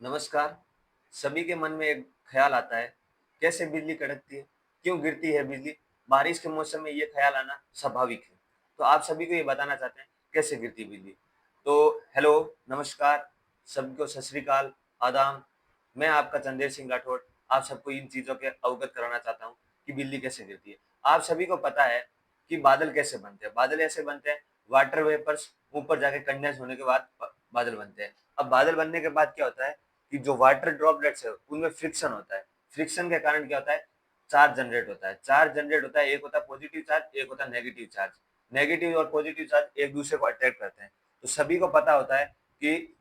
नमस्कार। सभी के मन में एक ख्याल आता है, कैसे बिजली कड़कती है? क्यों गिरती है बिजली? बारिश के मौसम में ये ख्याल आना स्वाभाविक है। तो आप सभी को ये बताना चाहते हैं, कैसे गिरती है बिजली? तो हेलो, नमस्कार, सभी को सत श्री अकाल, आदाब। मैं आपका चंदेल सिंह राठौड़, आप सबको इन चीज़ों के अवगत कराना चाहता हूँ कि बिजली कैसे गिरती है। आप सभी को पता है कि बादल कैसे बनते हैं? बादल ऐसे बनते हैं, वाटर वेपर्स ऊपर जाके कंडेंस होने के बाद बादल बनते हैं। अब बादल बनने के बाद क्या होता है कि जो वाटर ड्रॉपलेट्स है उनमें फ्रिक्शन होता है। फ्रिक्शन के कारण क्या होता है? चार्ज जनरेट होता है। चार्ज जनरेट होता है, एक होता है पॉजिटिव चार्ज, एक होता है नेगेटिव चार्ज। नेगेटिव और पॉजिटिव चार्ज एक दूसरे को अट्रैक्ट करते हैं। तो सभी को पता होता है कि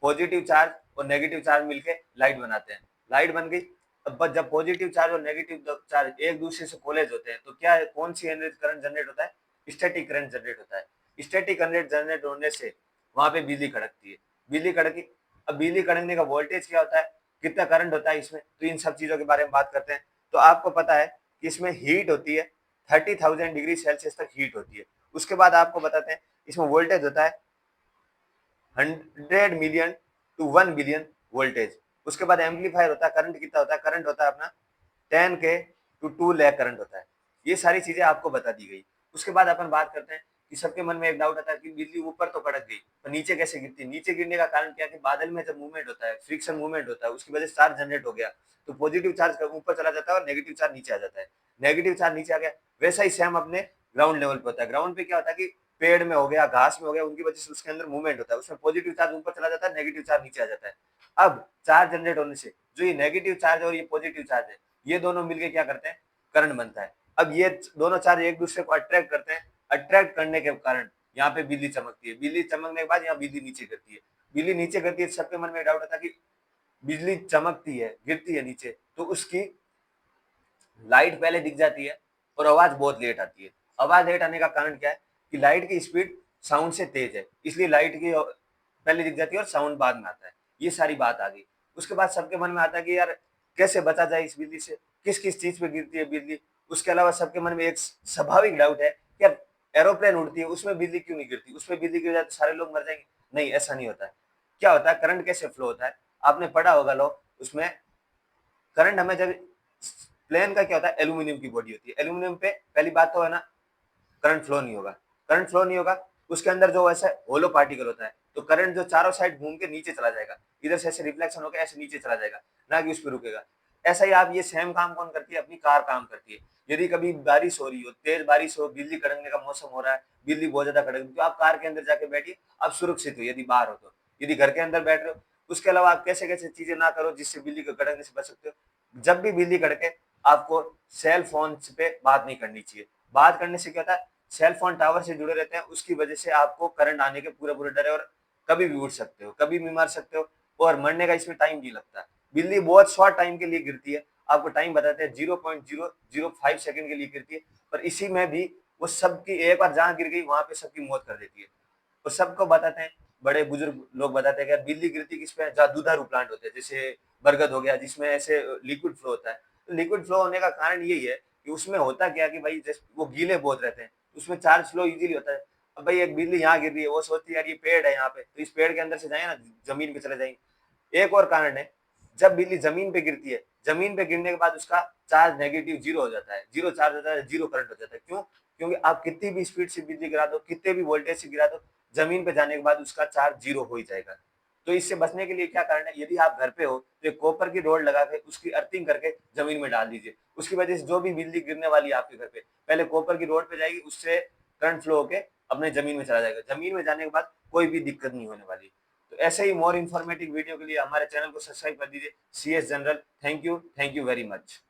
पॉजिटिव चार्ज और नेगेटिव चार्ज मिलके लाइट बनाते हैं। लाइट बन गई। अब जब पॉजिटिव चार्ज और नेगेटिव चार्ज एक दूसरे से कोलेज होते हैं तो क्या है, कौन सी करंट जनरेट होता है? स्टैटिक करंट जनरेट होता है। स्टैटिक करंट जनरेट होने से वहां पे बिजली कड़कती है। बिजली कड़की। अब बिजली कड़कने का वोल्टेज क्या होता है, कितना करंट होता है इसमें, तो इन सब चीजों के बारे में बात करते हैं। तो आपको पता है कि इसमें हीट होती है, 30,000 डिग्री सेल्सियस तक हीट होती है। उसके बाद आपको बताते हैं इसमें वोल्टेज होता है 100 मिलियन टू 1 बिलियन वोल्टेज। उसके बाद एम्पलीफायर होता है, करंट कितना होता है? करंट होता है अपना 10 के टू 2 लाख करंट होता है। ये सारी चीजें आपको बता दी गई। उसके बाद अपन बात करते हैं कि सबके मन में एक डाउट आता है कि बिजली ऊपर तो कड़क गई, तो नीचे कैसे गिरती है? नीचे गिरने का कारण क्या है कि बादल में जब मूवमेंट होता है, फ्रिक्शन मूवमेंट होता है, उसकी वजह से चार्ज जनरेट हो गया, तो पॉजिटिव चार्ज ऊपर चला जाता है और नेगेटिव चार्ज नीचे आ जाता है। नेगेटिव चार्ज नीचे आ गया, वैसा ही सेम अपने ग्राउंड लेवल पे होता है। ग्राउंड पे क्या होता है कि पेड़ में हो गया, घास में हो गया, उनकी वजह से उसके अंदर मूवमेंट होता है, उसमें पॉजिटिव चार्ज ऊपर चला जाता है, नेगेटिव चार्ज नीचे आ जाता है। अब चार्ज जनरेट होने से जो ये नेगेटिव चार्ज और ये पॉजिटिव चार्ज है, ये दोनों मिलकर क्या करते हैं? करंट बनता है। अब ये दोनों चार्ज एक दूसरे को अट्रैक्ट करते हैं। अट्रैक्ट करने के कारण यहाँ पे बिजली चमकती है। बिजली चमकने के बाद यहाँ बिजली नीचे गिरती है। बिजली नीचे गिरती है, सबके मन में डाउट आता है कि बिजली चमकती है, गिरती है नीचे, तो उसकी लाइट पहले दिख जाती है और आवाज बहुत लेट आती है। आवाज लेट आने का कारण क्या है कि लाइट की स्पीड साउंड से तेज है, इसलिए लाइट की पहले दिख जाती है और साउंड बाद में आता है। ये सारी बात आ गई। उसके बाद सबके मन में आता है कि यार कैसे बचा जाए इस बिजली से, किस किस चीज पे गिरती है बिजली। उसके अलावा सबके मन में एक स्वाभाविक डाउट है कि यार एरोप्लेन उड़ती है, उसमें बिजली क्यों नहीं गिरती? उसमें बिजली गिर जाए तो सारे लोग मर जाएंगे। नहीं, ऐसा नहीं होता है। क्या होता है, करंट कैसे फ्लो होता है, आपने पढ़ा होगा लो। उसमें करंट हमें जब प्लेन का क्या होता है, एल्यूमिनियम की बॉडी होती है। एल्यूमिनियम पे पहली बात तो है ना, करंट फ्लो नहीं होगा। करंट फ्लो नहीं होगा, उसके अंदर जो ऐसा होलो पार्टिकल होता है, तो करंट जो चारों साइड घूम के नीचे चला जाएगा, इधर से ऐसे रिफ्लेक्शन होकर ऐसे नीचे चला जाएगा, ना कि उस पर रुकेगा। ऐसा ही आप ये सेम काम कौन करती है? अपनी कार काम करती है। यदि कभी बारिश हो रही हो, तेज बारिश हो, बिजली कड़कने का मौसम हो रहा है, बिजली बहुत ज्यादा कड़क, तो आप कार के अंदर जाके बैठिए, आप सुरक्षित हो यदि बाहर हो तो। यदि घर के अंदर बैठ रहे हो, उसके अलावा आप कैसे कैसे चीजें ना करो जिससे बिजली को कड़कने से बच सकते हो। जब भी बिजली कड़के, आपको सेल फोन पे बात नहीं करनी चाहिए। बात करने से क्या होता है, सेल फोन टावर से जुड़े रहते हैं, उसकी वजह से आपको करंट आने के पूरे पूरे डर है और कभी भी उड़ सकते हो, कभी भी मर सकते हो, और मरने का इसमें टाइम नहीं लगता। बिजली बहुत शॉर्ट टाइम के लिए गिरती है, आपको टाइम बताते हैं 0.005 सेकंड के लिए गिरती है, पर इसी में भी वो सबकी एक बार जहां गिर गई वहां पे सबकी मौत कर देती है। तो सबको बताते हैं, बड़े बुजुर्ग लोग बताते हैं कि बिजली गिरती किस पे? जहाँ दुधारू प्लांट होते हैं, जैसे बरगद हो गया, जिसमें ऐसे लिक्विड फ्लो होता है। तो लिक्विड फ्लो होने का कारण यही है कि उसमें होता क्या कि भाई जैसे वो गीले बहुत रहते हैं, उसमें चार्ज फ्लो इजीली होता है। अब भाई एक बिजली यहाँ गिर रही है, वो सोचती है यार ये पेड़ है यहाँ पे, तो इस पेड़ के अंदर से जाए ना, जमीन पे चले जाएंगे। एक और कारण है, जब बिजली जमीन पे गिरती है, जमीन पे गिरने के बाद उसका चार्ज नेगेटिव जीरो हो जाता है, जीरो चार्ज होता है, जीरो करंट हो जाता है। क्यों? क्योंकि आप कितनी भी स्पीड से बिजली गिरा दो, कितने भी वोल्टेज से गिरा दो, जमीन पे जाने के बाद उसका चार्ज जीरो हो ही जाएगा। तो इससे बचने के लिए क्या करना है, यदि आप घर पे हो तो एक कॉपर की रोड लगा के उसकी अर्थिंग करके जमीन में डाल दीजिए। उसकी वजह से जो भी बिजली गिरने वाली है आपके घर पे, पहले कॉपर की रोड पे जाएगी, उससे करंट फ्लो होके अपने जमीन में चला जाएगा। जमीन में जाने के बाद कोई भी दिक्कत नहीं होने वाली। तो ऐसे ही मोर इन्फॉर्मेटिव वीडियो के लिए हमारे चैनल को सब्सक्राइब कर दीजिए, CS general. Thank you very much.